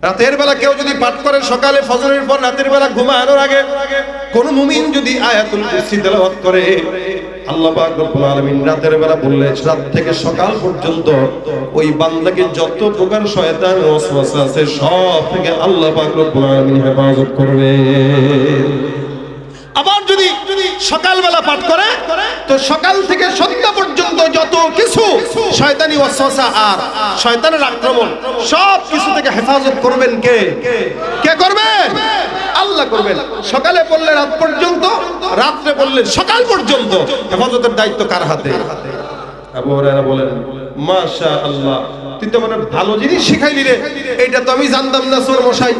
রাতের বেলা কেউ যদি পাঠ করে সকালে ফজরের পর, রাতের বেলা ঘুমানোর আগে কোন মুমিন যদি আয়াতুল কুরসি তেলাওয়াত করে, আল্লাহ পাক রব্বুল আলামিন রাতের বেলা বললে রাত থেকে সকাল পর্যন্ত ওই বান্দাকে যত প্রকার শয়তান ওয়াসওয়াসা আছে সব থেকে আল্লাহ পাক রব্বুল আলামিন হেফাজত করবে। আবার যদি সকালবেলা পাঠ করে তো সকাল থেকে সন্ধ্যা পর্যন্ত যত কিছু শয়তানি ওয়াসওয়াসা আর শয়তানের আক্রমণ সব কিছু থেকে হেফাজত করবেন কে? কে করবেন? আল্লাহ করবেন। সকালে পড়লে রাত পর্যন্ত, রাত্রে পড়লে সকাল পর্যন্ত হেফাজতের দায়িত্ব কার হাতে? আবু হুরায়রা বলেন, মাশাআল্লাহ, তুই তো মানে ভালো জিনিস শিখাইলি রে, এটা তো আমি জানতাম না সোর মশাই।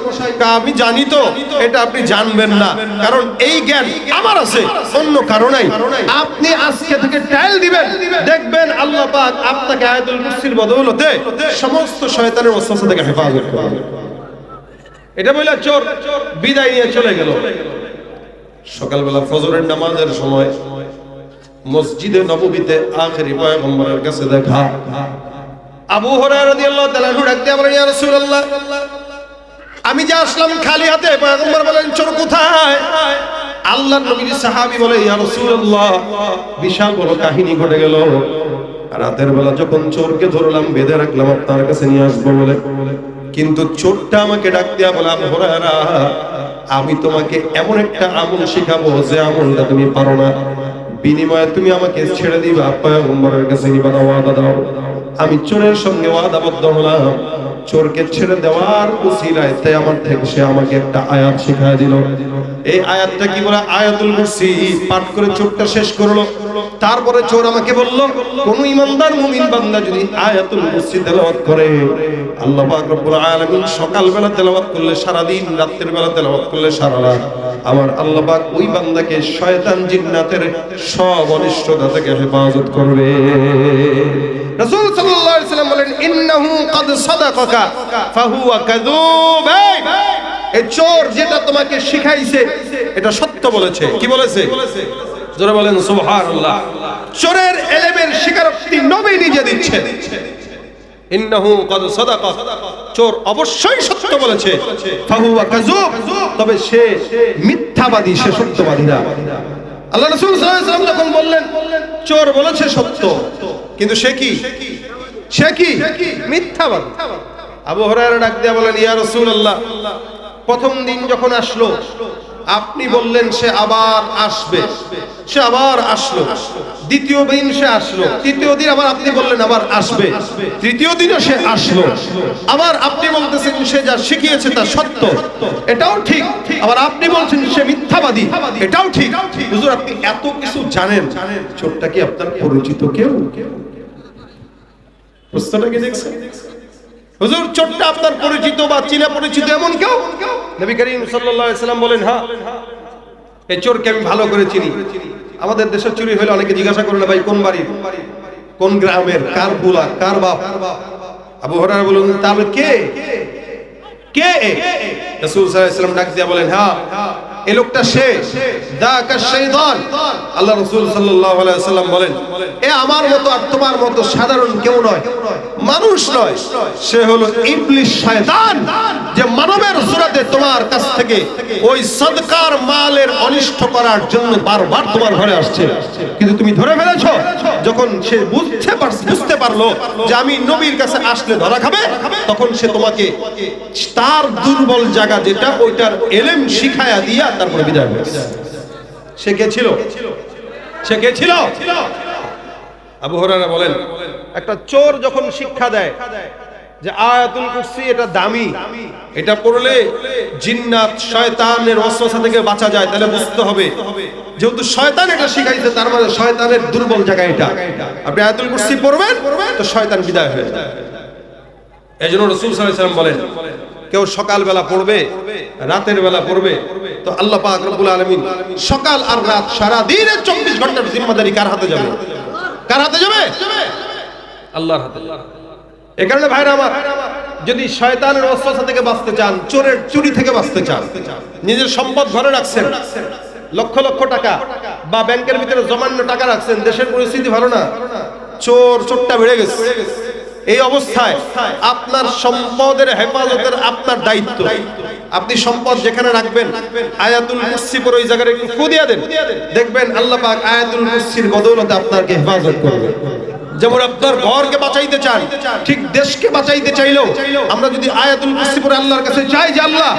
আমি জানি তো, এটা আপনি জানবেন না, কারণ এই জ্ঞান আমার আছে, অন্য কারো নাই। আপনি আজকে থেকে ট্রায়াল দিবেন, দেখবেন আল্লাহ পাক আপনাকে আয়াতুল কুরসির বদৌলতে সমস্ত শয়তানের ওয়াসওয়াসা থেকে হেফাজত করবে। এটা বলে চোর বিদায় নিয়ে চলে গেল। সকালবেলা ফজরের নামাজের সময় মসজিদে নববীতে আখেরি পয়গম্বরের কাছে দেখা। আবু হুরায়রা রাদিয়াল্লাহু তাআলা ডাক দিয়ে বলেন, ইয়া রাসূলুল্লাহ, আমি যে আসলাম খালি হাতে। পয়গম্বর বলেন, চোর কোথায়? আল্লাহর নবীর সাহাবী বলে, ইয়া রাসূলুল্লাহ, বিশাল বড় কাহিনী ঘটে গেল। রাতের বেলা যখন চোরকে ধরলাম, বেঁধে রাখলাম আপনার কাছে নিয়ে আসবো বলে, কিন্তু চোরটা আমাকে ডাক দিয়া বলে, আবু হুরায়রা, আমি তোমাকে এমন একটা আমল শিখাবো যে আমলটা তুমি পারো না, বিনিময়ে তুমি আমাকে ছেড়ে দিবা, পয়গম্বরের কাছে নিবা, ওয়াদা দাও। আমি চোরের সঙ্গে ওয়াদাবদ্ধ হলাম, চোরকে ছেড়ে দেওয়ার উসিলায় তাই আমার থেকে সে আমাকে একটা আয়াত শিখায় দিল। এই আয়াতটা কি বলে? আয়াতুল কুরসি। পাঠ করে চোরটা শেষ করলো। তারপরে চোর আমাকে বলল, কোন ইমানদার মুমিন বান্দা যদি আয়াতুল কুরসি তেলাওয়াত করে, আল্লাহ পাক রব্বুল আলামিন সকালবেলা তেলাওয়াত করলে সারা দিন, রাতের বেলা তেলাওয়াত করলে সারা রাত, আমার আল্লাহ পাক ওই বান্দাকে শয়তান জিন্নাতের সব অনিষ্টতা থেকে হেফাজত করবে। রাসূল সাল্লাল্লাহু আলাইহি ওয়াসাল্লাম বলেন, ইন্নাহু ক্বাদ সাদাকাকা ফাহুয়া কাযুব। এই চোর যেটা তোমাকে শিখাইছে এটা সত্য বলেছে। কি বলেছে? জোরে বলেন সুবহানাল্লাহ। চোরের ইলমের স্বীকারোক্তি নবী নিজে দিচ্ছেন। ইন্নাহু ক্বাদ সাদাকা, চোর অবশ্যই সত্য বলেছে। ফাহুয়া কাযুব, তবে সে মিথ্যাবাদী, সে সত্যবাদী না। আল্লাহ রাসূল সাল্লাল্লাহু আলাইহি ওয়াসাল্লাম যখন বললেন চোর বলেছে সত্য, কিন্তু সে কি? সে কি? মিথ্যাবাদী। আবু হুরায়রা ডাক দিয়া বলেন, ইয়া রাসূলুল্লাহ, প্রথম দিন যখন আসলো আপনি বললেন সে আবার আসবে, সে আবার আসলো। দ্বিতীয় দিন সে আসলো, তৃতীয় দিন আবার আপনি বললেন আবার আসবে, তৃতীয় দিনও সে আসলো। আবার আপনি বলতেছেন সে যা শিখিয়েছে তা সত্য, এটাও ঠিক। আবার আপনি বলছেন সে মিথ্যাবাদী, এটাও ঠিক। হুজুর, আপনি এত কিছু জানেন, চোরটা কি আপনার পরিচিত কেউ? প্রশ্নটা কি দেখছেন? হুজুর, চোরটা আপনার পরিচিত বা চিনা পরিচিত এমন কেউ? নবী করিম সাল্লাল্লাহু আলাইহি সাল্লাম বলেন, হ্যাঁ, এই চোরকে আমি ভালো করে চিনি। আমাদের দেশে চুরি হলে অনেকে জিজ্ঞাসা করে না, ভাই কোন বাড়ির, কোন গ্রামের, কার বুলা, কার বাপ? আবু হুরায়রা বলেন, তাহলে কে? কে? রাসূল সাল্লাল্লাহু আলাইহি ওয়াসাল্লাম ডাক দিয়া বলেন, হ্যাঁ, এই লোকটা সে, দাকা শাইতান। আল্লাহ রাসূল সাল্লাল্লাহু আলাইহি ওয়াসাল্লাম বলেন, এ আমার মতো আর তোমার মতো সাধারণ কেউ নয়, মানুষ নয়, সে হলো ইবলিস, শয়তান, যে মানবের সুরতে তোমার কাছ থেকে ওই সদকার মালের অনিষ্ট করার জন্য বারবার তোমার ঘরে আসছে। কিন্তু তুমি ধরে ফেলেছো। যখন সে বুঝতে পারলো যে আমি নবীর কাছে আসলে ধরা খাবে, তখন সে তোমাকে তার দুর্বল জায়গা যেটা, ওইটার ইলম শিখায়া দিয়া তারপরে বিদায় হয়েছে। সে কে ছিল? সে কে ছিল? আবু হুরায়রা বলেন, একটা চোর যখন শিক্ষা দেয় যে আয়াতুল কুরসি এটা দামি, এটা পড়লে জিন্নাত শয়তানের ওয়াসওয়াসা থেকে বাঁচা যায়, তাহলে বুঝতে হবে যেহেতু শয়তান এটা শিখাইছে, তার মানে শয়তানের দুর্বল জায়গা এটা। আপনি আয়াতুল কুরসি পড়বেন তো শয়তান বিদায় হয়ে যায়। এজন্য রাসূল সাল্লাল্লাহু আলাইহি ওয়াসাল্লাম বলেন, কেউ সকালবেলা পড়বে, রাতের বেলা পড়বে, তো আল্লাহ পাক রব্বুল আলামিন সকাল আর রাত সারা দিনের 24 ঘন্টার জিম্মাদারি কার হাতে যাবে? কার হাতে যাবে? আল্লাহর হাতে। এই কারণে ভাইরা আমার, যদি শয়তানের ওয়াসওয়াসা থেকে বাঁচতে চান, চোরের চুরি থেকে বাঁচতে চান, নিজের সম্পদ ঘরে রাখছেন, লক্ষ লক্ষ টাকা বা ব্যাংকের ভিতরে জমানো টাকা রাখছেন, দেশের পরিস্থিতি ভালো না, চোরটা বেড়ে গেছে, এই অবস্থায় আপনার সম্পদের হেফাজতের আপনার দায়িত্ব। আপনি সম্পদ যেখানে রাখবেন আয়াতুল কুরসি পরে ওই জায়গায় একটু ফু দিয়ে দেন, দেখবেন আল্লাহ পাক আয়াতুল কুরসির বদৌলতে আপনাকে হেফাজত করবে। যেমন আপনার ঘরকে বাঁচাইতে চান, ঠিক দেশকে বাঁচাইতে চাইলেও আমরা যদি আয়াতুল কুরসি পড়ে আল্লাহর কাছে চাই যে আল্লাহ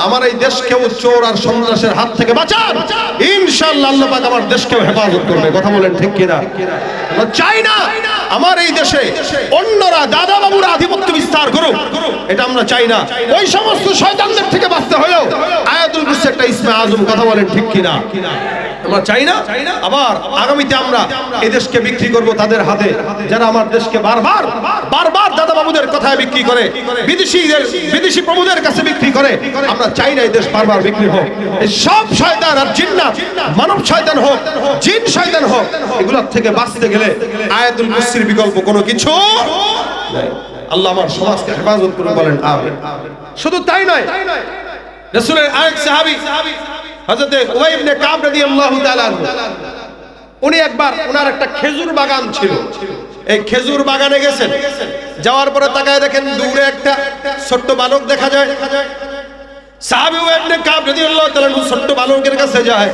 আমার এই দেশকেও চোর আর সন্ত্রাসের হাত থেকে বাঁচান, ইনশাআল্লাহ আল্লাহ পাক আমার দেশকেও হেফাজত করবে। কথা বলেন ঠিক কিনা? আমরা চাই না আমার এই দেশে অন্যরা দাদা বাবুরা আধিপত্য বিস্তার করুক, এটা আমরা চাই না। ওই সমস্ত শয়তানদের থেকে বাঁচতে হলেও আয়াতুল কুরসি একটা ইসমে আজম। কথা বলেন ঠিক কিনা? আমরা চাই না আবার আগামীতে আমরা এই দেশকে বিক্রি করব তাদের হাতে যারা আমার দেশকে বারবার দাদা বাবুদের কথায় বিক্রি করে, বিদেশি প্রভুদের কাছে বিক্রি করে। আমরা চাই না এই দেশ বারবার বিক্রি হোক। এই সব শয়তান আর জিন্নাত, মানব শয়তান হোক, জিন শয়তান হোক, এগুলোর থেকে বাঁচতে গেলে আয়াতুল কুরসির বিকল্প কোনো কিছু নাই। আল্লাহ আমার সমাজকে হেফাজত করুন, বলেন আমিন। শুধু তাই নয়, রাসূলের আরেক সাহাবী হযরত উবাই ইবনে কাব রাদিয়াল্লাহু তাআলা উনি একবার ওনার একটা খেজুর বাগান ছিল, এই খেজুর বাগানে গেছেন। যাওয়ার পরে তাকায় দেখেন দূরে একটা ছোট্ট বালক দেখা যায়। সাহাবী উবাই ইবনে কাব রাদিয়াল্লাহু তাআলা ছোট্ট বালকের কাছে যায়,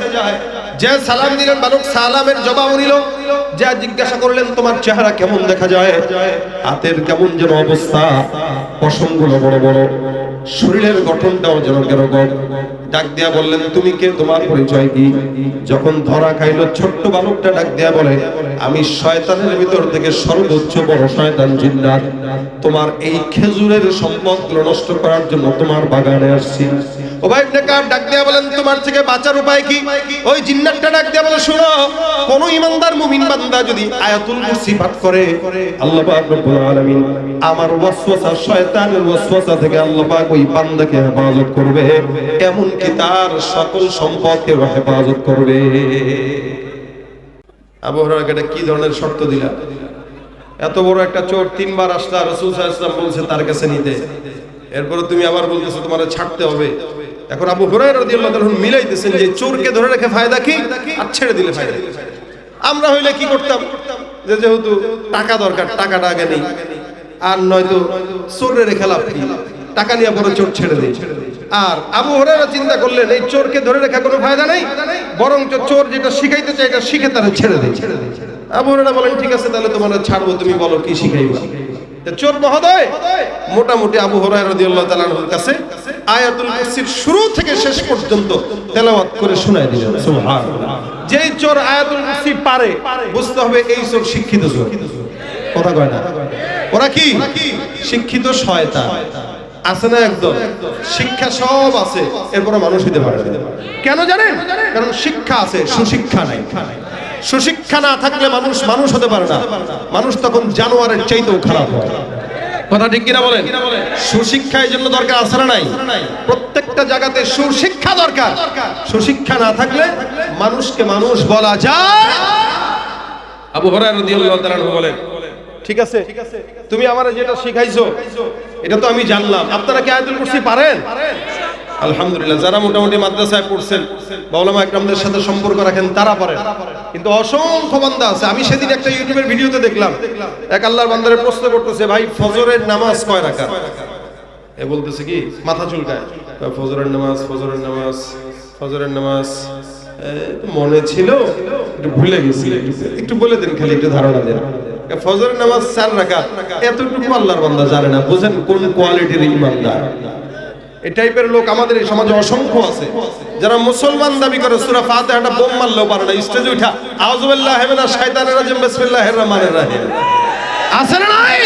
যে সালাম দিলেন, বালক সালামের জবাব নিল, যা জিজ্ঞাসা করলেন তোমার চেহারা কেমন দেখা যায়, হাতের কেমন যেন অবস্থা, পশমগুলো বড় বড়, শরীরের গঠনটাও যেন কেরকম। ডাক দিয়া বললেন তুমি কে, তোমার পরিচয় কি? যখন ধরা খাইল ছোট্ট বালকটা ডাক দিয়া বলে আমি শয়তানের ভিতর থেকে সর্বোচ্চ বড় শয়তান জিন্নাত, তোমার এই খেজুরের সম্পদগুলো নষ্ট করার জন্য তোমার বাগানে আসছি। উবাই ইবনে কাব ডাক দিয়া বলেন তোমার থেকে বাঁচার উপায় কি? ওই জিন্নাতটা ডাক দিয়া বলে শোনো, কোন ইমানদার মুমিন বান্দা যদি আয়াতুল কুরসি পাঠ করে আল্লাহ পাক রব্বুল আলামিন আমার ওয়াসওয়াসা, শয়তানের ওয়াসওয়াসা থেকে আল্লাহ পাক ওই বান্দাকে হেফাজত করবে, এমন কি তার সকল সম্পদকে হেফাজত করবে। আবু হুরায়রা এটা কি ধরনের শর্ত দিলা? এত বড় একটা চোর তিনবার আসলা, রাসূল সাল্লাল্লাহু আলাইহি ওয়াসাল্লাম বলছে তার কাছে নিতে, এরপরে তুমি আবার বলতেছো তোমার ছাড়তে হবে। এখন আবু হুরায়রা রাদিয়াল্লাহু তাআলা মিলাইতেছেন যে চোরকে ধরে রেখে ফায়দা কি আর ছেড়ে দিলে ফায়দা। আমরা হইলে কি করতাম, যে যেহেতু টাকা দরকার টাকাটা আগে নেই, আর নয়তো চোরের খেলাপ কি, টাকা নিয়ে বড় চোর ছেড়ে দেই। আর আবু হুরায়রা চিন্তা করলেন এই চোরকে ধরে রাখা কোনো ফায়দা নেই, বরং চোর যেটা শিখাইতে চায় এটা শিখে তারা ছেড়ে দেয়। আবু হুরায়রা বলেন ঠিক আছে তাহলে তোমার ছাড়বো, তুমি বলো কি শিখাইবা। চোর মহোদয় মোটামুটি আবু হুরায়রা রাদিয়াল্লাহু তাআলা আনহুর কাছে আয়াতুল কুরসির শুরু থেকে শেষ পর্যন্ত তেলাওয়াত করে শোনায় দিলেন। সুবহানাল্লাহ। যেই চোর আয়াতুল কুরসি পারে বুঝতে হবে এই চোর শিক্ষিত চোর। কথা কয় না, ওরা কি শিক্ষিত শয়তান আছে না, একদম শিক্ষা সব আছে, এরপরে মানুষ হইতে পারে না। কেন জানেন? কারণ শিক্ষা আছে, সুশিক্ষা নাই। সুশিক্ষা না থাকলে মানুষ হতে পারে না, মানুষ তখন জানোয়ারের চাইতেও খারাপ হয়। কথা ঠিক কিনা বলেন? সুশিক্ষা এই জন্য দরকার আছে না নাই? প্রত্যেকটা জায়গাতে সুশিক্ষা দরকার। সুশিক্ষা না থাকলে মানুষকে মানুষ বলা যায়। আবু হুরায়রা রাদিয়াল্লাহু তাআলা বলেন ঠিক আছে তুমি আমারে যেটা শিখাইছো এটা তো আমি জানলাম, আপনারা কি আয়াতুল কুরসি পারেন? আলহামদুলিল্লাহ, যারা মোটামুটি মাদ্রাসায় পড়ছেন বা উলামা ইকরামদের সাথে সম্পর্ক রাখেন তারা পারেন, কিন্তু অসংখ্য বান্দা আছে। আমি সেদিন একটা ইউটিউবের ভিডিওতে দেখলাম এক আল্লাহর বান্দারে প্রশ্ন করতেছে, ভাই ফজরের নামাজ কয় রাকাত? এ বলতেছে কি মাথা চুলকায়, ফজরের নামাজ মনে ছিল একটু ভুলে গেছি, একটু বলে দেন, খালি একটু ধারণা দেন। ফজরের নামাজ 4 রাকাত, এতটুকু আল্লাহর বান্দা জানে না। বুঝেন কোন কোয়ালিটির ইমানদার। এই টাইপের লোক আমাদের এই সমাজে অসংখ্য আছে, যারা মুসলমান দাবি করে সূরা ফাতিহাটা বোম মারলেও পারে না, স্টেজে উঠা আউযু বিল্লাহি মিনাশ শাইতানির রাজিম বিসমিল্লাহির রহমানির রহিম। আছে না নাই?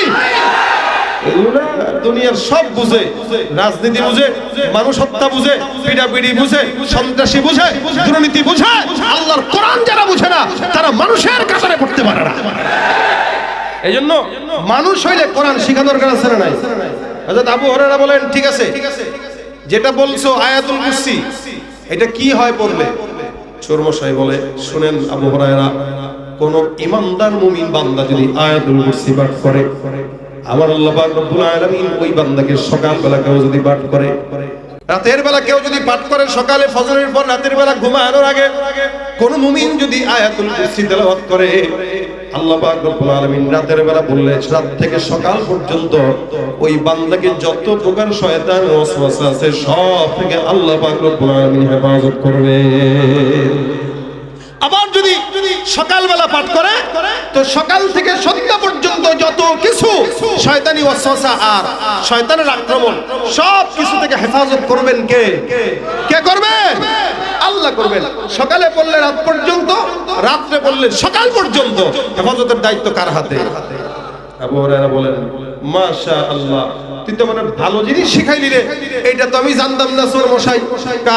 এগুলা দুনিয়ার সব বুঝে, রাজনীতি বুঝে, মানুষ হত্যা বুঝে, পিড়াপিড়ি বুঝে, সন্ত্রাসী বুঝে, দুর্নীতি বুঝে। আল্লাহর কোরআন যারা বুঝে না তারা মানুষের কাতারে পড়তে পারে না। এই জন্য মানুষ হইলে কোরআন শিখা দরকার আছে না নাই? হযরত আবু হুরায়রা বলেন ঠিক আছে যেটা বলছো আয়াতুল কুরসি এটা কি হয় পড়লে? চোর মশাই বলে শুনেন আবু হুরায়রা, কোন ইমানদার মুমিন বান্দা যদি আয়াতুল কুরসি পাঠ করে আমার আল্লাহ পাক রব্বুল আলামিন ওই বান্দাকে সকালবেলা কেউ যদি পাঠ করে, রাতের বেলা কেউ যদি পাঠ করে, সকালে ফজরের পর রাতের বেলা ঘুমানোর আগে কোন মুমিন যদি আয়াতুল কুরসি তেলাওয়াত করে আল্লাহ পাক রব্বুল আলামিন রাতের বেলা বললেন রাত থেকে সকাল পর্যন্ত ওই বান্দাকে যত প্রকার শয়তান ওয়াসওয়াসা আছে সব থেকে আল্লাহ পাক রব্বুল আলামিন হেফাজত করবে। আবার যদি সকালবেলা পাঠ করে তো সকাল থেকে সন্ধ্যা পর্যন্ত যত কিছু শয়তানি ওয়াসওয়াসা আর শয়তানের আক্রমণ সব কিছু থেকে হেফাজত করবেন কে? কে করবেন? আল্লাহ করবেন। সকালে পড়লে রাত পর্যন্ত, রাত্রে পড়লে সকাল পর্যন্ত হেফাজতের দায়িত্ব কার হাতে? আবু হুরায়রা বলেন মাশাআল্লাহ, তুই তো মানে ভালো জিনিস শিখাইলি রে, এটা তো আমি জানতাম না চোর মশাই।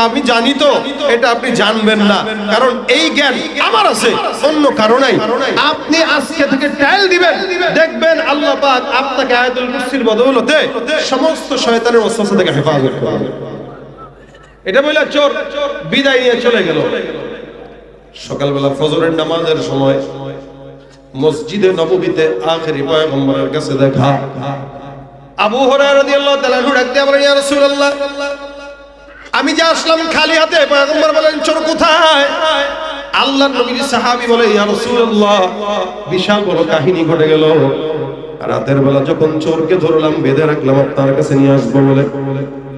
আমি জানি তো, এটা আপনি জানবেন না, কারণ এই জ্ঞান আমার আছে, অন্য কারো নাই। আপনি আজকে থেকে ট্রায়াল দিবেন, দেখবেন আল্লাহ পাক আপনাকে আয়াতুল কুরসির বদৌলতে সমস্ত শয়তানের ওয়াসওয়াসা থেকে হেফাজত করবে। এটা বলে চোর বিদায় নিয়ে চলে গেল। সকালবেলা ফজরের নামাজের সময় মসজিদে নববীতে আখেরি পয়গম্বরের কাছে দেখা। আবু হুরায়রা রাদিয়াল্লাহু তাআলা ডাক দিয়ে বলেন ইয়া রাসূলুল্লাহ, আমি যে আসলাম খালি হাতে। পয়গম্বর বলেন চোর কোথায়? আল্লাহর নবীর সাহাবী বলে ইয়া রাসূলুল্লাহ, বিশাল বড় কাহিনী ঘটে গেল। রাতের বেলা যখন চোরকে ধরলাম, বেঁধে রাখলাম, আপনার কাছে নিয়ে আসবো বলে,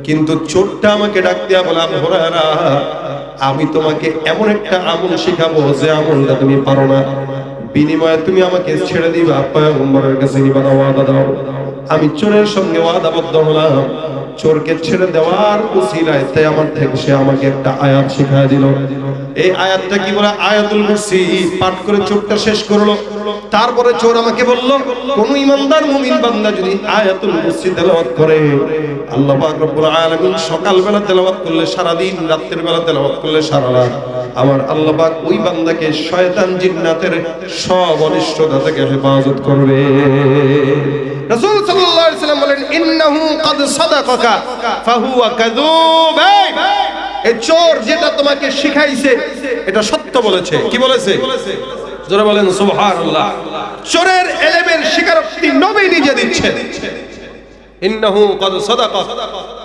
কিন্তু চোরটা আমাকে ডাক দিয়া বলে আবু হুরায়রা, আমি তোমাকে এমন একটা আমল শিখাবো যে আমলটা তুমি পারো না, বিনিময়ে তুমি আমাকে ছেড়ে দিবা, পয়গম্বরের কাছে নিবা, ওয়াদা দাও। আমি চোরের সঙ্গে ওয়াদাবদ্ধ হলাম, চোরকে ছেড়ে দেওয়ার উসিলায় তাই আমার থেকে সে আমাকে একটা আয়াত শিখায় দিল। এই আয়াতটা কি বলে? আয়াতুল কুরসি পাঠ করে চোরটা শেষ করলো। তারপরে চোর আমাকে বলল, কোন ইমানদার মুমিন বান্দা যদি আয়াতুল কুরসি তেলাওয়াত করে, আল্লাহ পাক রব্বুল আলামিন সকালবেলা তেলাওয়াত করলে সারা দিন, রাতের বেলা তেলাওয়াত করলে সারা রাত, আমার আল্লাহ পাক ওই বান্দাকে শয়তান জিন্নাতের সব অনিষ্টতা থেকে হেফাজত করবে। রাসূল সাল্লাল্লাহু আলাইহি ওয়াসাল্লাম বলেন ইন্নাহু ক্বাদ সাদাকাকা ফাহুয়া কাযুব। এই চোর যেটা তোমাকে শিখাইছে এটা সত্য বলেছে। কি বলেছে? জোরে বলেন সুবহানাল্লাহ। চোরের ইলমের স্বীকারোক্তি নবী নিজে দিচ্ছেন। ইন্নাহু ক্বাদ সাদাকা,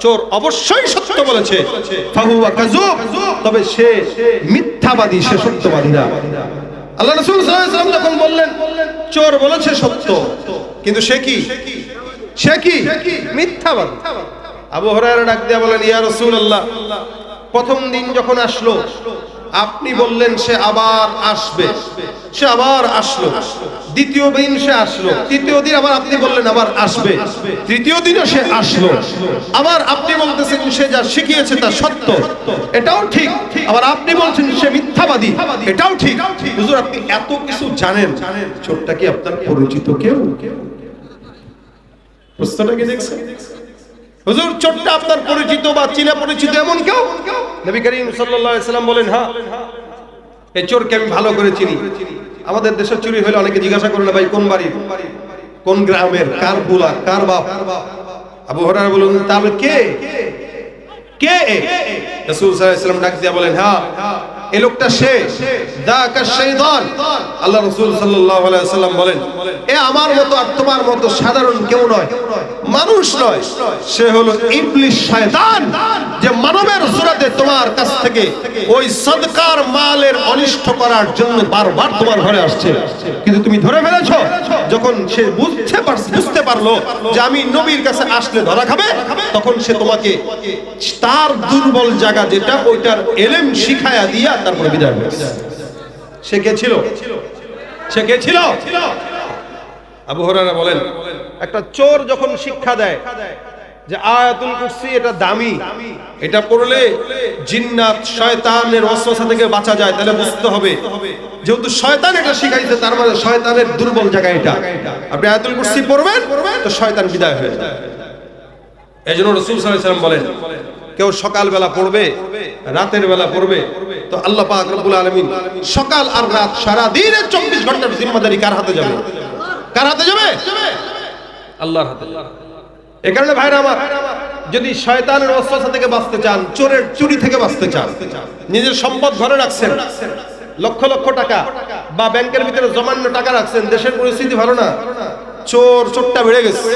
চোর অবশ্যই সত্য বলেছে। ফাহুয়া কাযুব, তবে সে মিথ্যাবাদী, সে সত্যবাদী না। আল্লাহ রাসূল সাল্লাল্লাহু আলাইহি ওয়াসাল্লাম যখন বললেন চোর বলেছে সত্য, কিন্তু সে কি? সে কি? মিথ্যাবাদী। আবু হুরায়রা ডাক দিয়া বলেন ইয়া রাসূলুল্লাহ, প্রথম দিন যখন আসলো আপনি বললেন সে আবার আসবে, সে আবার আসলো। দ্বিতীয় দিন সে আসলো, তৃতীয় দিন আবার আপনি বললেন আবার আসবে, তৃতীয় দিনও সে আসলো। আবার আপনি বলতেছেন সে যা শিখিয়েছে তা সত্য, এটাও ঠিক। আবার আপনি বলছেন সে মিথ্যাবাদী, এটাও ঠিক। হুজুর আপনি এত কিছু জানেন, চোরটা কি আপনার পরিচিত কেউ? প্রশ্নটা কি দেখছেন? হুজুর চোরটা আপনার পরিচিত বা চিনা পরিচিত এমন কেউ? নবী করিম সাল্লাল্লাহু আলাইহি সাল্লাম বলেন হ্যাঁ, এই চোরকে আমি ভালো করে চিনি। আমাদের দেশে চুরি হলে অনেকে জিজ্ঞাসা করে না, ভাই কোন বাড়ি, কোন গ্রামের, কার বুলা, কার বাপ? আবু হুরায়রা বলেন তাহলে কে? কে? রাসূল সাল্লাল্লাহু আলাইহি ওয়াসাল্লাম ডাক দিয়া বলেন হ্যাঁ, এই লোকটা সে, যাকা শাইতান। আল্লাহ রাসূল সাল্লাল্লাহু আলাইহি ওয়াসাল্লাম বলেন এ আমার মতো আর তোমার মতো সাধারণ কেউ নয়, মানুষ নয়, সে হলো ইবলিস, শয়তান, যে মানবের সুরতে তোমার কাছ থেকে ওই সদকার মালের অনিষ্ট করার জন্য বারবার তোমার ঘরে আসছে। কিন্তু তুমি ধরে ফেলেছো। যখন সে বুঝতে পারলো যে আমি নবীর কাছে আসলে ধরা খাবে, তখন সে তোমাকে তার দুর্বল জায়গা যেটা ওইটার ইলম শিখায়া দিয়া তারপরে বিদায় হয়েছে। সে কে ছিল? সে কে ছিল? আবু হুরায়রা বলেন একটা চোর যখন শিক্ষা দেয় যে আয়াতুল কুরসি এটা দামি, এটা পড়লে জিন্নাত শয়তানের ওয়াসওয়াসা থেকে বাঁচা যায়, তাহলে বুঝতে হবে যেহেতু শয়তান এটা শিখাইছে, তার মানে শয়তানের দুর্বল জায়গা এটা। আপনি আয়াতুল কুরসি পড়বেন তো শয়তান বিদায় হয়ে যায়। এজন্য রাসূল সাল্লাল্লাহু আলাইহি ওয়াসাল্লাম বলেন কেউ সকালবেলা পড়বে, রাতের বেলা পড়বে, তো আল্লাহ পাক রব্বুল আলামিন সকাল আর রাত সারা দিনের 24 ঘন্টার জিম্মাদারি কার হাতে যাবে? কার হাতে যাবে? আল্লাহর হাতে। এই কারণে ভাইরা আমার, যদি শয়তানের ওয়াসওয়াসা থেকে বাঁচতে চান, চোরের চুরি থেকে বাঁচতে চান, নিজের সম্পদ ঘরে রাখছেন, লক্ষ লক্ষ টাকা বা ব্যাংকের ভিতরে জমানো টাকা রাখছেন, দেশের পরিস্থিতি ভালো না, চোরটা বেড়ে গেছে,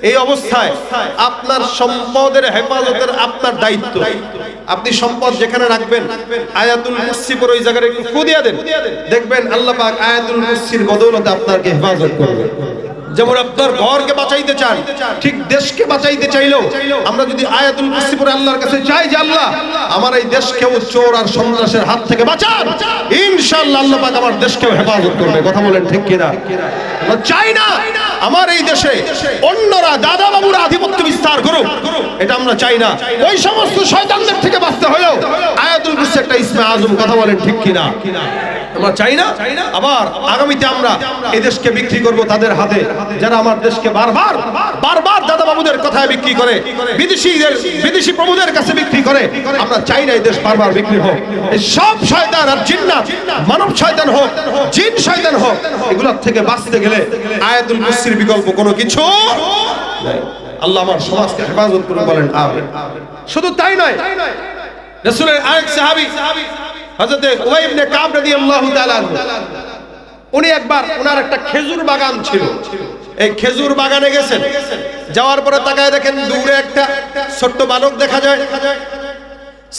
এই অবস্থায় আপনার সম্পদের হেফাজতের আপনার দায়িত্ব। আপনি সম্পদ যেখানে রাখবেন আয়াতুল কুরসি পরে ওই জায়গায় একটু ফু দিয়ে দেন, দেখবেন আল্লাহ পাক আয়াতুল কুরসির বদৌলতে আপনাকে হেফাজত করবে। যেমন আপনার ঘরকে বাঁচাইতে চান, ঠিক দেশকে বাঁচাইতে চাইলেও আমরা যদি আয়াতুল কুরসি পড়ে আল্লাহর কাছে চাই যে আল্লাহ আমার এই দেশকেও চোর আর সন্ত্রাসের হাত থেকে বাঁচান, ইনশাআল্লাহ আল্লাহ পাক আমার দেশকেও হেফাজত করবে। কথা বলেন ঠিক কিনা? আমরা চাই না আমার এই দেশে অন্যরা দাদা বাবুরা আধিপত্য বিস্তার করুক, এটা আমরা চাই না। ওই সমস্ত শয়তানদের থেকে বাঁচতে হলেও আয়াতুল কুরসি একটা ইসমে আজম। কথা বলেন ঠিক কিনা? আমরা চাই না আবার আগামীতে আমরা এই দেশকে বিক্রি করব তাদের হাতে, যারা আমার দেশকে বারবার দাদা বাবুদের কথায় বিক্রি করে, বিদেশি প্রভুদের কাছে বিক্রি করে। আমরা চাই না এই দেশ বারবার বিক্রি হোক। এই সব শয়তান আর জিন্নাত, মানব শয়তান হোক, জিন শয়তান হোক, এগুলোর থেকে বাঁচতে গেলে আয়াতুল কুরসির বিকল্প কোনো কিছু নাই। আল্লাহ আমার সমাজকে হেফাজত করুন, বলেন আমিন। শুধু তাই নয়, রাসূলের আরেক সাহাবী হযরত উবাই ইবনে কাব রাদিয়াল্লাহু তাআলা উনি একবার ওনার একটা খেজুর বাগান ছিল, এই খেজুর বাগানে গেছেন, যাওয়ার পরে তাকায় দেখেন দূরে একটা ছোট্ট বালক দেখা যায়।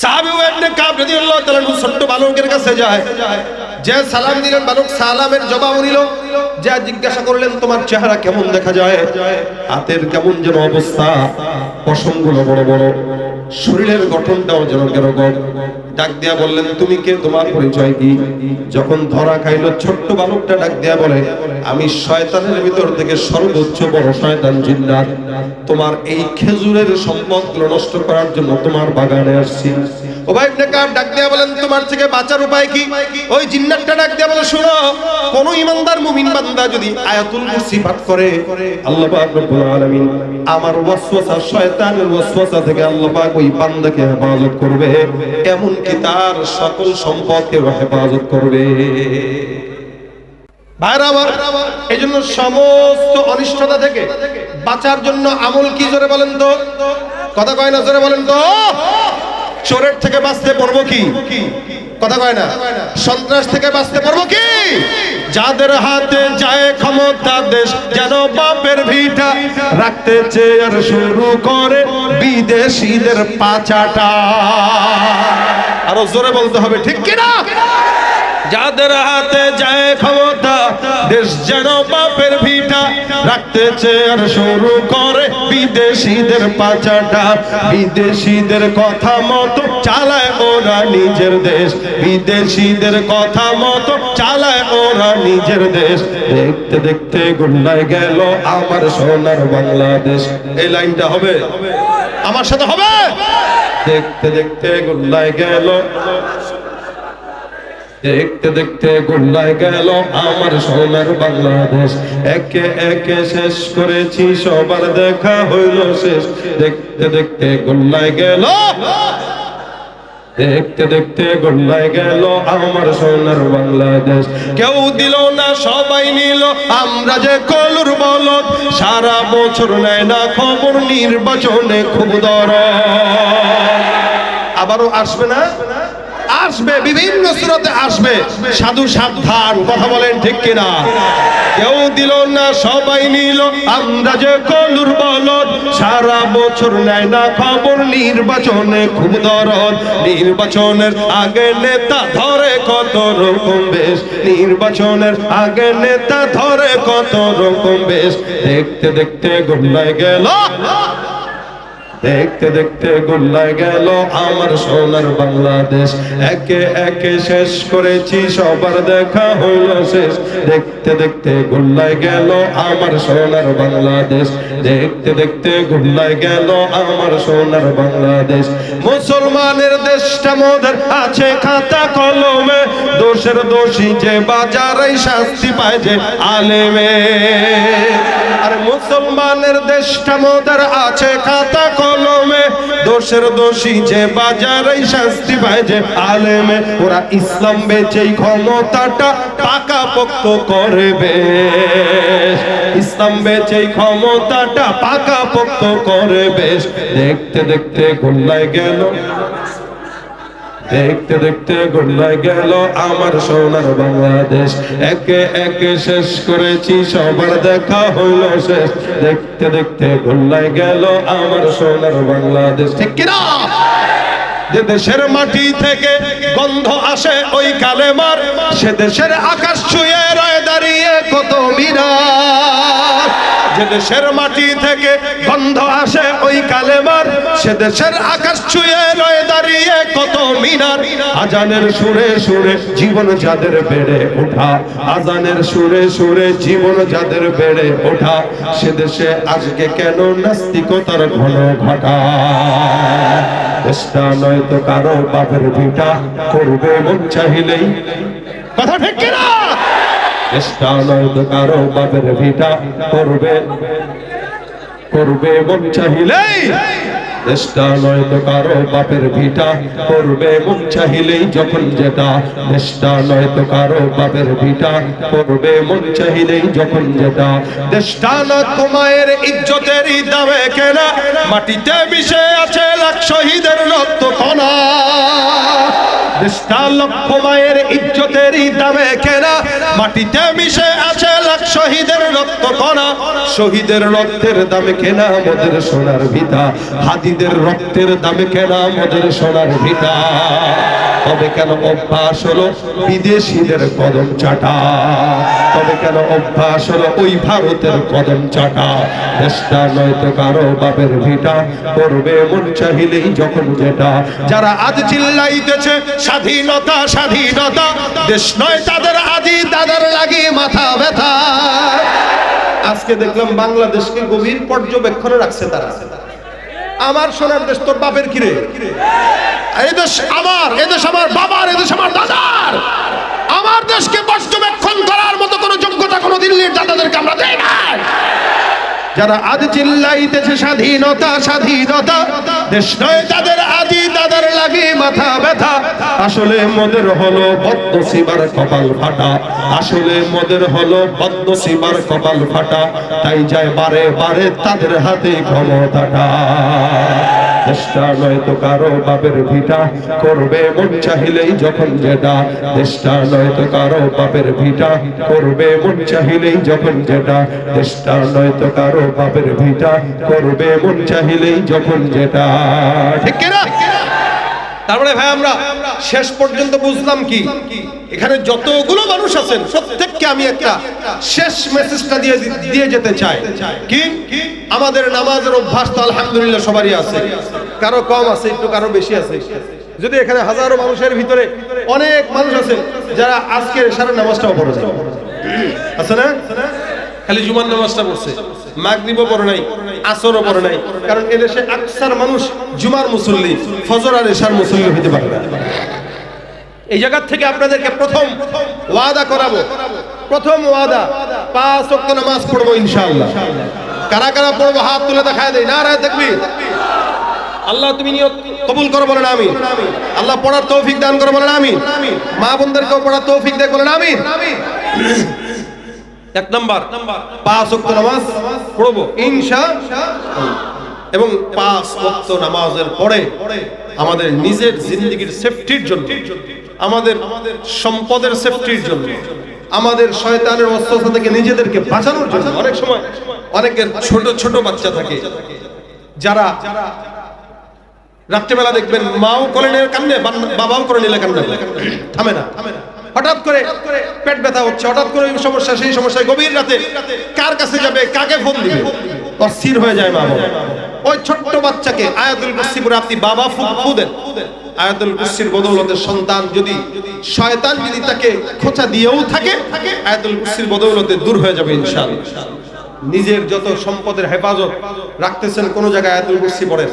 সাহাবী উবাই ইবনে কাব রাদিয়াল্লাহু তাআলা ছোট্ট বালকের কাছে যায়, যে সালাম দিলেন, বালক সালামের জবাব নিল, যা জিজ্ঞাসা করলেন তোমার চেহারা কেমন দেখা যায়, হাতের কেমন যেন অবস্থা, পশমগুলো বড় বড়, শরীরের গঠনটাও যেন কেরকম। ডাক দিয়া বললেন তুমি কে, তোমার পরিচয় কি? যখন ধরা খাইল ছোট্ট বালকটা ডাক দিয়া বলে আমি শয়তানের ভিতর থেকে সর্বোচ্চ বড় শয়তান জিন্নাত, তোমার এই খেজুরের সম্পদগুলো নষ্ট করার জন্য তোমার বাগানে আসছি। উবাই ইবনে কাব ডাক দিয়া বলেন তোমার থেকে বাঁচার উপায় কি? ওই জিন্নাতটা ডাক দিয়া বলে শোনো, কোন ইমানদার মুমিন বান্দা যদি আয়াতুল কুরসি পাঠ করে আল্লাহ পাক রব্বুল আলামিন আমার ওয়াসওয়াসা, শয়তানের ওয়াসওয়াসা থেকে আল্লাহ পাক ওই বান্দাকে হেফাজত করবে, এমন কি তার সকল সম্পদকে হেফাজত করবে। ভাইরা আমার, এইজন্য সমস্ত অনিষ্টতা থেকে বাঁচার জন্য আমল কি জোরে বলেন তো? কথা কয় না, জোরে বলেন তো। চোরের থেকে বাঁচতে পারবো কি? কথা কয় না। সন্ত্রাস থেকে বাঁচতে পারবো কি? যাদের হাতে যায় ক্ষমতা দেশ যেন বাপের ভিটা, রাখতে চেয়ার শুরু করে বিদেশিদের পাচাটা। আরো জোরে বলতে হবে, ঠিক কিনা? যাদের হাতে যায় ক্ষমতা দেশ যেন বাপের ভিটা, রাখতে চেয়ার শুরু করে বিদেশিদের পাচাটা। বিদেশিদের কথা মতো চালায় ওরা নিজের দেশ, বিদেশিদের কথা মতো চালায় ওরা নিজের দেশ। দেখতে দেখতে গুল্লায় গেল আমার সোনার বাংলাদেশ। এই লাইনটা হবে আমার সাথে হবে। দেখতে দেখতে গুল্লায় গেল, দেখতে দেখতে গুল্লায় গেল আমার সোনার বাংলাদেশ। একে একে শেষ করেছি সবার দেখা হইল শেষ। দেখতে দেখতে গুল্লায় গেল, দেখতে দেখতে গুল্লায় গেল আমার সোনার বাংলাদেশ। কেউ দিল না সবাই নিল, আমরা যে কলুর বলদ, সারা বছর নেয় না খবর, নির্বাচনে খুব দরদ। আবারও আসবে না? আসবে, বিভিন্ন সুরতে আসবে। সাধু সাবধান, কথা বলেন ঠিক কিনা? কেউ দিল না সবাই নিল, আমরা যে কলুর বলদ, সারা বছর নেয় না খবর, নির্বাচনে খুব দরদ। নির্বাচনের আগে নেতা ধরে কত রকম বেশ, নির্বাচনের আগে নেতা ধরে কত রকম বেশ। দেখতে দেখতে গুল্লায় গেল, দেখতে দেখতে গুল্লায় গেল আমার সোনার বাংলাদেশ। একে একে শেষ করেছি সবার দেখা হইল শেষ। দেখতে দেখতে গুল্লায় গেল আমার সোনার বাংলাদেশ। দেখতে দেখতে গুল্লায় গেল আমার সোনার বাংলাদেশ। মুসলমানের দেশটা মোদের আছে খাতা কলমে, দোষের দোষী যে বাজারে শাস্তি পায় যে আলেমে। আরে মুসলমানের দেশটা মোদের আছে খাতা কলমে, দোষের দোষী যে বাজারে শাস্তি পায় যে আলেমে। ওরা ইসলাম বেচেই ক্ষমতাটা পাকাপোক্ত করবে, ইসলাম বেচেই ক্ষমতাটা পাকাপোক্ত করবে। দেখতে দেখতে গুল্লায় গেল, দেখতে দেখতে গুল্লায় গেল আমার সোনার বাংলাদেশ। একে একে শেষ করেছি সবার দেখা হইল শেষ। দেখতে দেখতে গুল্লায় গেল আমার সোনার বাংলাদেশ। ঠিক কিনা? যে দেশের মাটি থেকে গন্ধ আসে ওই কালেমার, সে দেশের আকাশ ছুঁয়ে রয়ে দাঁড়িয়ে কত মিনার। যে দেশের মাটি থেকে গন্ধ আসে ওই কালেমার, সে দেশের আকাশ ছুঁয়ে রয়ে দাঁড়িয়ে কত মিনার। আজানের সুরে সুরে জীবন যাদের বেড়ে ওঠা, আজানের সুরে সুরে জীবন যাদের বেড়ে ওঠা, সে দেশে আজকে কেন নাস্তিকতার ঘন ঘটা। দেশটা নয়তো কারো বাপের ভিটা, করবে মন চাহিলেই, কথা ঠিক কিনা? দেশটা নয়তো কারো বাপের ভিটা, করবে মন চাহিলেই। দেশটা নয়তো কারো বাপের ভিটা, করবে মন চাহিলেই যখন যেটা। দেশটা নয়তো কারো বাপের ভিটা, করবে মন চাহিলেই যখন যেটা। দেশটা নয়তো মায়ের ইজ্জতেরই দামে কেনা, মাটিতে মিশে আছে লাখ শহীদের রক্ত কণা। দেশটা লক্ষ মায়ের ইজ্জতেরই দামে কেনা, মাটিতে মিশে আছে লাখ শহীদের রক্ত কণা। শহীদের রক্তের দামে কেনা মোদের সোনার ভিটা, হাদিদের রক্তের দামে কেনা মোদের সোনার ভিটা। তবে কেন অভ্যাস হলো বিদেশিদের কদম চাটা, তবে কেন অভ্যাস হলো ওই ভারতের কদম চাটা। দেশটা নয়তো কারো বাপের ভিটা, করবে মন চাহিলেই যখন যেটা। যারা আজ চিল্লাইতেছে স্বাধীনতা স্বাধীনতা, দেশ নয় তাদের আদি তাদের লাগি মাথা ব্যথা। আজকে দেখলাম বাংলাদেশকে গভীর পর্যবেক্ষণে রাখছে তারা। আমার সোনার দেশ তোর বাপের কিরে? এই দেশ আমার, এই দেশ আমার বাবার, এই দেশ আমার দাদার। আমার দেশকে পর্যবেক্ষণ করার মতো কোনো যোগ্যতা কোনো দিল্লির দাদাদেরকে আমরা দেই না। যারা আজ চিল্লাইতেছে স্বাধীনতা স্বাধীনতা, দেশ নয় তাদের আদি তাদের লাগে মাথা ব্যথা। আসলে মোদের হলো বদনসিবার কপাল ফাটা, আসলে মোদের হলো বদনসিবার কপাল ফাটা। তাই যায় বারে বারে তাদের হাতে ক্ষমতাটা। দেশটা নয়তো কারো বাপের ভিটা, করবে মন চাহিলেই যখন যেটা। দেশটা নয়তো কারো বাপের ভিটা, করবে মন চাহিলেই যখন যেটা। দেশটা নয়তো কারো বাপের ভিটা, করবে মন চাহিলেই যখন যেটা। ঠিক কিনা? তারপরে ভাই আমরা শেষ পর্যন্ত বুঝলাম কি, এখানে যতগুলো মানুষ আছেন প্রত্যেককে আমি একটা শেষ মেসেজটা দিয়ে যেতে চাই। কি? আমাদের নামাজের অভ্যাস তো আলহামদুলিল্লাহ সবারই আছে, কারো কম আছে একটু, কারো বেশি আছে। যদি এখানে হাজারো মানুষের ভিতরে অনেক মানুষ আছে যারা আজকের সারা নামাজটাও পড়ে যায়, আছে না? খালি জুমার নামাজটা পড়ছে, মাগরিবও পড়ে নাই, আসরও পড়ে নাই। কারণ এদেশে আকসার মানুষ জুমার মুসল্লি, ফজর আর এশার মুসল্লি হতে পারে না। এই জায়গা থেকে আপনাদেরকে প্রথম ওয়াদা করাবো, প্রথম ওয়াদা 5 ওয়াক্ত নামাজ পড়বো ইনশাআল্লাহ। কারা কারা পড়বো হাত তুলে দেখায় দেই, নারায়ে তাকবীর। আল্লাহ তুমি নিয়ত কবুল করো বলেন আমিন। আল্লাহ পড়ার তৌফিক দান করো বলেন আমিন। মা বোনদেরকেও পড়ার তৌফিক দেয় বলেন আমিন। এক নাম্বার 5 ওয়াক্ত নামাজ পড়বো ইনশাআল্লাহ। এবং 5 ওয়াক্ত নামাজের পরে আমাদের নিজের জিন্দেগির সেফটির জন্য, আমাদের সম্পদের সেফটির জন্য, আমাদের শয়তানের ওয়াসওয়াসা থেকে নিজেদেরকে বাঁচানোর জন্য। অনেক সময় অনেকের ছোট ছোট বাচ্চা থাকে যারা রাত্রিবেলা দেখবেন মাও কোলে নিয়ে কান্নে, বাবাও কোলে নিয়ে কান্না, থামে না। হঠাৎ করে পেট ব্যথা হচ্ছে, হঠাৎ করে এই সমস্যা সেই সমস্যায় গভীর রাতে কার কাছে যাবে, কাকে ফোন দিবে, অস্থির হয়ে যায় মা বাবা। ওই ছোট্ট বাচ্চাকে আয়াতুল কুরসি পড়ে আপনি বাবা ফু দেন, আয়াতুল কুরসির বদৌলতে সন্তান যদি, শয়তান যদি তাকে খোঁচা দিয়েও থাকে, আয়াতুল কুরসির বদৌলতে দূর হয়ে যাবে ইনশাআল্লাহ। নিজের যত সম্পদের হেফাজত রাখতেছেন, কোন জায়গায় আয়াতুল কুরসি পড়েন।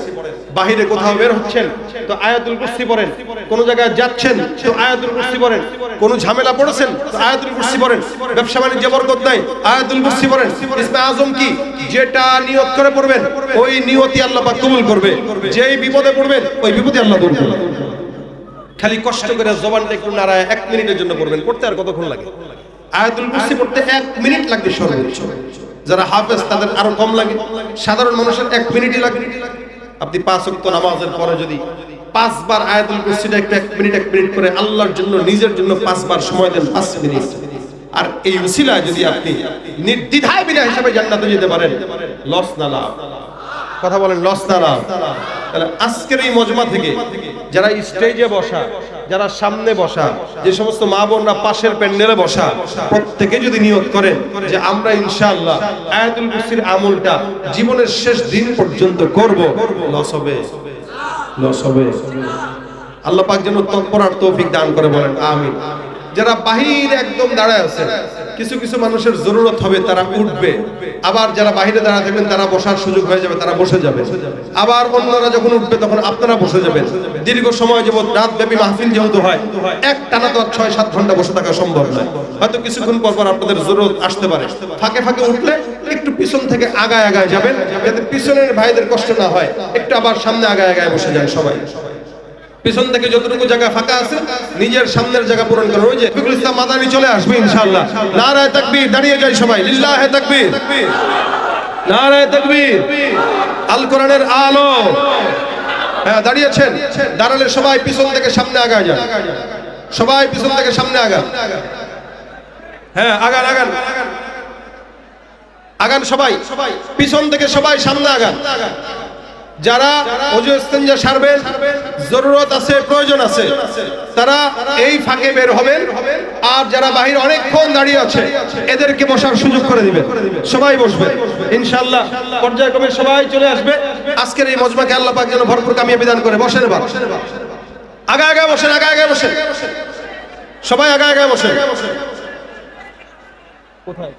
বাহিরে কোথাও বের হচ্ছেন তো আয়াতুল কুরসি পড়েন, কোন জায়গায় যাচ্ছেন তো আয়াতুল কুরসি পড়েন, কোন ঝামেলা পড়েছেন তো আয়াতুল কুরসি পড়েন। ব্যবসা বাণিজ্যে বরকত নাই, আয়াতুল কুরসি পড়েন। ইসমে আজম কি? যেটা নিয়ত করে পড়বেন ওই নিয়তই আল্লাহ পাক কবুল করবে। যেই বিপদে পড়বেন ওই বিপদে আল্লাহ দূর করবে। খালি কষ্ট করে জবানটা একটু নাড়ায় 1 মিনিটের জন্য পড়বেন। পড়তে আর কতক্ষণ লাগে? আয়াতুল কুরসি পড়তে 1 মিনিট লাগবে সর্বোচ্চ। যারা হাফেজ তাদের আরো কম লাগে, সাধারণ মানুষের 1 মিনিটই লাগে। আপনি 5 ওয়াক্ত নামাজের পরে যদি 5 বার আয়াতুল কুরসিটা একটু 1 মিনিট করে আল্লাহর জন্য, নিজের জন্য 5 বার সময় দেন, 5 মিনিট। আর এই উসিলায় যদি আপনি নির্দ্বিধায় বিনা হিসাবে জান্নাতে যেতে পারেন, লস না লাভ? কথা বলেন, লস না লাভ? তাহলে আজকের এই মজমা থেকে যারা স্টেজে বসা, যারা সামনে বসা, যে সমস্ত মা বোনরা পাশের প্যান্ডেলে বসা, প্রত্যেকে যদি নিয়ত করেন যে আমরা ইনশাআল্লাহ আয়াতুল কুরসির আমলটা জীবনের শেষ দিন পর্যন্ত করব, লস হবে, লস হবে। আল্লাহ পাক যেন তৎপরার তৌফিক দান করে, বলেন আমিন। যারা বাহিরে একদম দাঁড়ায় আছে, কিছু কিছু মানুষের জরুরত হবে, তারা উঠবে। আবার যারা বাহিরে দাঁড়ায় থাকবেন তারা বসার সুযোগ হয়ে যাবে, তারা বসে যাবে। আবার অন্যরা যখন উঠবে তখন আপনারা বসে যাবেন। দীর্ঘ সময় যাবত রাত ব্যাপী মাহফিল যেহেতু হয়, এক টানা তো 6-7 ঘন্টা বসে থাকা সম্ভব নয়। হয়তো কিছুক্ষণ পর পর আপনাদের জরুরত আসতে পারে। ফাঁকে ফাঁকে উঠলে একটু পিছন থেকে আগায় আগায় যাবেন, যাতে পিছনের ভাইদের কষ্ট না হয়। একটু আবার সামনে আগায় আগায় বসে যান সবাই। পিছন থেকে যতটুকু জায়গা ফাঁকা আছে নিজের সামনের জায়গা পূরণ করুন। ওই যে ফিকুল ইসলাম মাদানী চলে আসবে ইনশাআল্লাহ। নারায়ে তাকবীর, দাঁড়িয়ে যাই সবাই, লিল্লাহে তাকবীর, নারায়ে তাকবীর। আল কোরআনের আলো। হ্যাঁ, দাঁড়িয়েছেন, দাঁড়ালে সবাই পিছন থেকে সামনে আগায় যান, সবাই পিছন থেকে সামনে আগান। হ্যাঁ, আগান আগান আগান, সবাই পিছন থেকে সবাই সামনে আগান। যারা ওযু ইস্তেঞ্জা সারবেন, জরুরত আছে, প্রয়োজন আছে, তারা এই ফাঁকে বের হবেন। আর যারা বাহিরে অনেকক্ষণ দাঁড়িয়ে আছে এদেরকে বসার সুযোগ করে দিবেন। সবাই বসবে ইনশাআল্লাহ। পর্যায়ক্রমে সবাই চলে আসবে। আজকের এই মজমাকে আল্লাহ পাক যেন ভরপুর কামিয়াবি দান করে। বসেন এবার, আগে আগে বসেন, আগে আগে বসেন, সবাই আগে আগে বসেন। কোথায়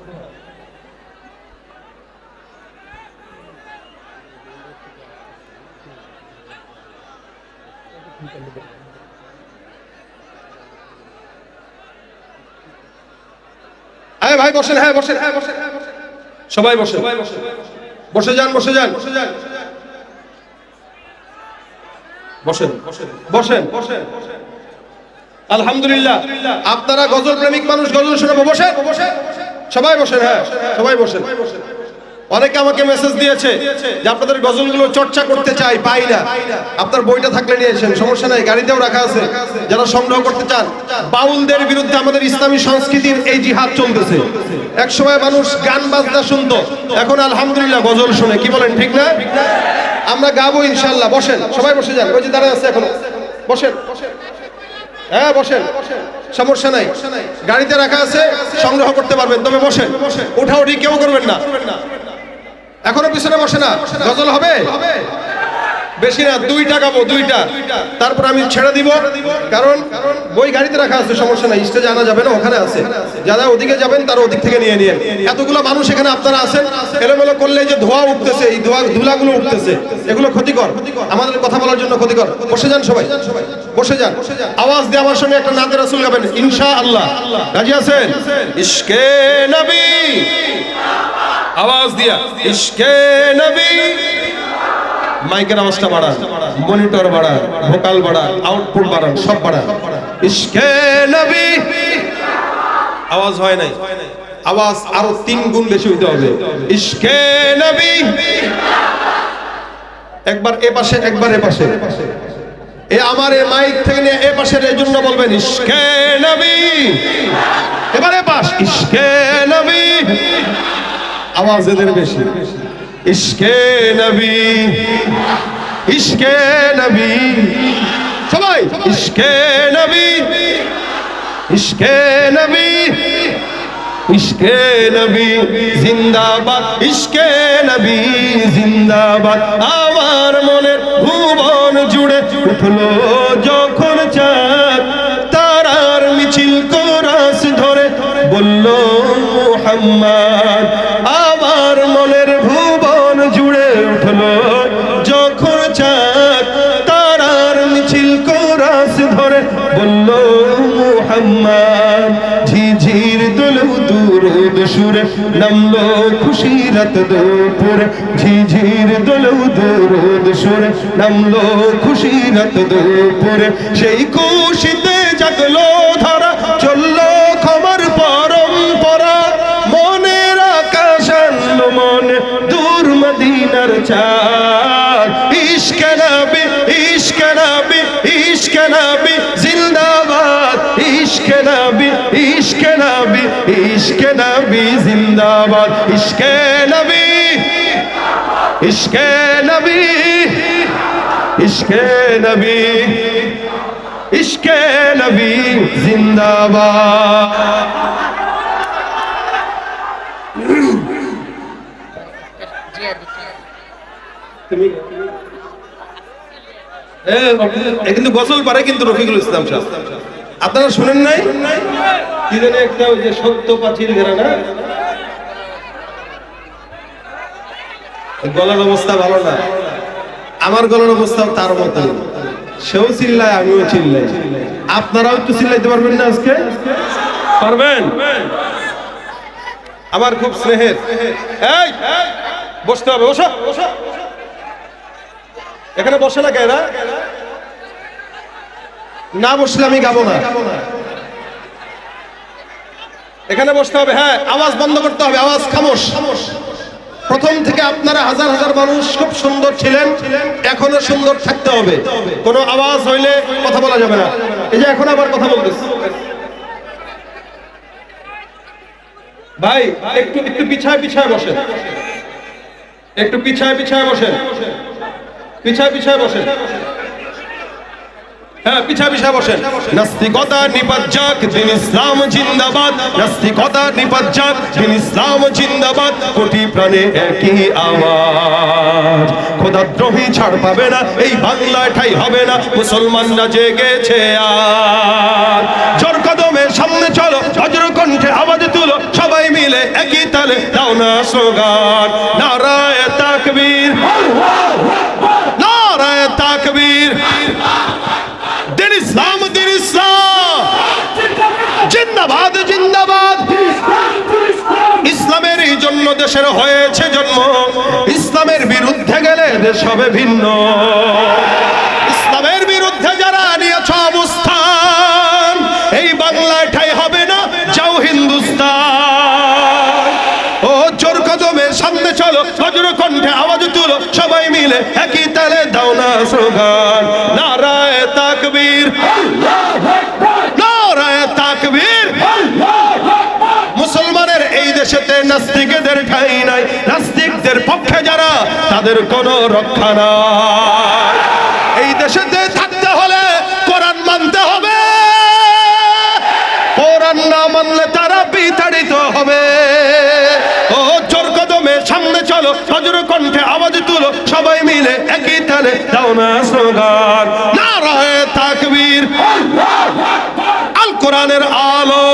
আরে ভাই বসেন, হ্যাঁ বসেন, হ্যাঁ বসেন, সবাই বসেন, বসে যান, বসে যান, বসেন বসেন বসেন। আলহামদুলিল্লাহ, আপনারা গজল প্রেমিক মানুষ, গজল শোনাবো। বসেন, সবাই বসেন, হ্যাঁ সবাই বসেন। অনেকে আমাকে মেসেজ দিয়েছে যে আপনাদের গজলগুলো চর্চা করতে চাই, পাই না। আপনার বইটা থাকলে নিয়েছেন, সমস্যা নাই, গাড়িতেও রাখা আছে। যারা সংগ্রহ করতে চান, বাউলদের বিরুদ্ধে আমাদের ইসলামী সংস্কৃতির এই জিহাদ চলতেছে। এক সময় মানুষ গান বাজনা শুনতো, এখন আলহামদুলিল্লাহ গজল শুনে। কি বলেন, ঠিক না? আমরা গাবো ইনশাআল্লাহ। বসেন, সবাই বসে যান। ওই যে দাঁড়ায় আছে এখনো, বসেন, হ্যাঁ বসেন, সমস্যা নাই, গাড়িতে রাখা আছে, সংগ্রহ করতে পারবেন। তবে বসেন, উঠাউঠি কেউ করবেন না। এখনো পিছনে বসে না, গজল হবে বেশি না, 2টা গাবো, 2টা। তারপর আমি ছেড়ে দিব, কারণ বই গাড়িতে রাখা আছে, সমস্যা নাই, স্টেজে আনা যাবে না, ওখানে আছে। যারা ওদিকে যাবেন তারা ওদিক থেকে নিয়ে নিন। এতগুলো মানুষ এখানে আপনারা আছেন, এলোমেলো করলে যে ধোঁয়া উঠতেছে, এই ধুলাগুলো উঠতেছে, এগুলো ক্ষতিকর, আমাদের কথা বলার জন্য ক্ষতিকর। বসে যান সবাই, বসে যান। আওয়াজ দিয়ে আমার সঙ্গে একটা নাতে রাসূল গাবেন ইনশাআল্লাহ। রাজি আছেন? ইশকে নবী, আওয়াজ দিয়া ইশকে নবী। মাইকের আওয়াজটা বাড়ান, মনিটর বাড়ান, ভোকাল বাড়ান, আউটপুট বাড়ান, সব বাড়ান। ইশকে নবী, আওয়াজ হয় নাই, আওয়াজ আরো 3 গুণ বেশি হইতে হবে। ইশকে নবী, একবার এ পাশে, একবার এ পাশে। এ আমার এই মাইক থেকে নিয়ে এ পাশের, এই জন্য বলবেন ইশকে নবী। এবার এ পাশ, ইশকে নবী, আওয়াজ এদের বেশি। ইশকে নবী, ইশকে নবী, সবাই ইশকে নবী, ইশকে নবী, ইশকে নবী জিন্দাবাদ, ইশকে নবী জিন্দাবাদ। আমার মনের ভুবন জুড়ে উঠলো যখন চাঁদ, তারার মিছিল কোরাস ধরে বলল মুহাম্মদ। আমার মনের ভুবন জুড়ে উঠলো যখন চাঁদ, তারার মিছিল কোরাস ধরে বলল মুহাম্মদ। ঝিঝির দোলে দুরুদ সুরে নামলো খুশি রাত দুপুরে, ঝিঝির দোলে দুরুদ সুরে নামলো খুশি রাত দুপুরে। সেই খুশিতে জাগলো ধারা, চললো ক্ষমার পরম্পরা। মনের আকাশ আনলো মনে দূর মদিনার চাঁদ। ইশকে নবী, ইশকে নবী, ইশকে নবী জিন্দাবাদ, ইশকে নবী, ইশকে নবী, ইশকে নবী জিন্দাবাদ। ইশকে নবী, ইশকে নবী, ইশকে নবী, ইশকে নবী জিন্দাবাদ। কিন্তু গোসল পারে কিন্তু রফিকুল ইসলাম সাহেব, আপনারা শুনেন নাই? কি জানি একটা ওই যে সত্য পাঁচিল ঘেরা না, গলার অবস্থা ভালো না, আমার গলার অবস্থা তার মতো, সেও চিল্লায় আমিও চিল্লাই, আপনারাও একটু চিল্লাইতে পারবেন না আজকে? পারবেন? আমার খুব স্নেহের, এই বসতে হবে, বসো বসো, এখানে বসে না কেন? না বসলে আমি গাবো না, এখানে বসতে হবে। হ্যাঁ, আওয়াজ বন্ধ করতে হবে, আওয়াজ খামোশ। প্রথম থেকে আপনারা হাজার হাজার মানুষ খুব সুন্দর ছিলেন, এখনো সুন্দর থাকতে হবে, কোনো আওয়াজ হইলে কথা বলা যাবে না। এই যে এখন আবার কথা বলতেছে, ভাই একটু একটু পিছায় পিছায় বসেন, একটু পিছায় পিছায় বসেন, পিছায় পিছায় বসেন, হ্যাঁ পিছায় পিছায় বসেন। নাস্তিকতা নিপাত যাক, দিন ইসলাম জিন্দাবাদ, নাস্তিকতা নিপাত যাক, দিন ইসলাম জিন্দাবাদ, কোটি প্রাণে একই আওয়াজ, খোদাদ্রোহী ছাড় পাবে না, এই বাংলায় ঠাই হবে না, মুসলমানরা জেগেছে আজ, জোর কদমে সামনে চলো, বজ্র কণ্ঠে আওয়াজ তুলো, সবাই মিলে একই তালে দাও না স্লোগান, নারায়ে তাকবীর, নারায়ে তাকবীর, দিন ইসলাম, দিন ইসলাম জিন্দাবাদ, জিন্দাবাদ। ইসলামের এই জন্য দেশের হয়েছে জন্ম, ইসলামের বিরুদ্ধে গেলে দেশ হবে ভিন্ন, ইসলামের বিরুদ্ধে যারা নিয়েছ অবস্থান, এই বাংলায় ঠাই হবে না, যাও হিন্দুস্তান। ও জোর কদমে সামনে চলো, বজ্র কণ্ঠে আওয়াজ তুলো, সবাই মিলে একই তালে দাও না স্লোগান, নারায়ে তাকবীর, নারায়ে তাকবীর। মুসলমানের এই দেশেতে নাস্তিকদের ঠাঁই নাই, নাস্তিকদের পক্ষে যারা তাদের কোনো রক্ষা নাই। এই দেশেতে থাকতে হলে কোরআন মানতে হবে, কোরআন না মানলে তারা বিতাড়িত হবে। ও জোর কদমে সামনে চলো, বজ্র কণ্ঠে আওয়াজ তুলো, সবাই মিলে একই তালে দাও না স্লোগান, নারায়ে তাকবীর। আল কোরআনের আলো,